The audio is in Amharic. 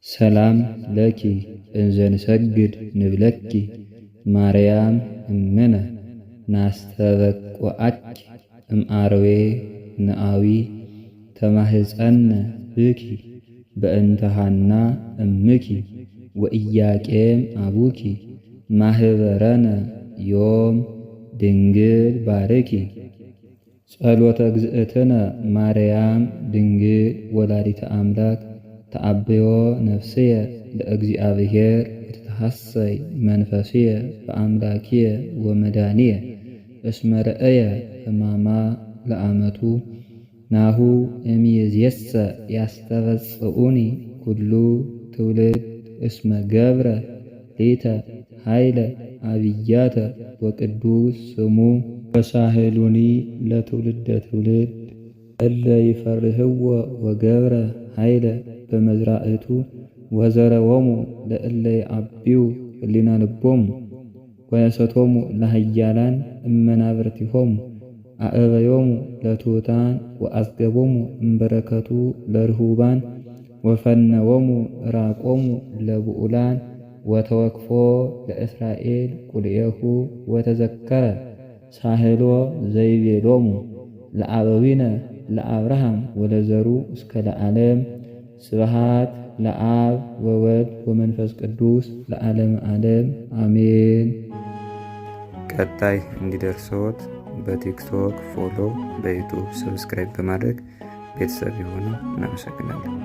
ሰላም ለኪ እንዘንሰግድ ንብለኪ ማርያም እምነ ናስተበቁዐኪ እምአርዌ ንአዊ ተማህፀነ ብኪ በእንተ ሐና እምኪ ወኢያቄም አቡኪ ማህበረነ ዮም ድንግል ባርኪ። ጸሎተ እግዝእትነ ማርያም ድንግል ወላዲተ አምላክ ተአብዮ ነፍስየ ለእግዚአብሔር ወተሐሰይ መንፈስየ በአምላክየ ወመድኃኒየ እስመ ረአየ ሕማማ ለአመቱ ናሁ እምይእዜሰ ያስተበጽኡኒ ኩሉ ትውልድ እስመ ገብረ ሊተ ኃይለ አብያተ ወቅዱስ ስሙ ወሳህሉኒ ለትውልደ ትውልድ እለ ይፈርህዎ ወገብረ ኃይለ በመዝራእቱ ወዘረዎሙ ለእለ ይዐብዩ ህሊና ልቦሙ ወነሰቶሙ ለኃያላን እመናብርቲሆሙ አእበዮሙ ለትሑታን ወአስገቦሙ እምበረከቱ ለርሁባን ወፈነዎሙ ራቆሙ ለብዑላን ወተወክፎ ለእስራኤል ቁልኤሁ ወተዘከረ ሳህሎ ዘይቤሎሙ ለአበዊነ ለአብርሃም ወለዘሩ እስከ ለዓለም። ስብሐት ለአብ ወወልድ ወመንፈስ ቅዱስ ለዓለመ ዓለም አሜን። ቀጣይ እንዲደርሶት በቲክቶክ ፎሎ፣ በዩቱብ ሰብስክራይብ በማድረግ ቤተሰብ የሆኑ እናመሰግናለን።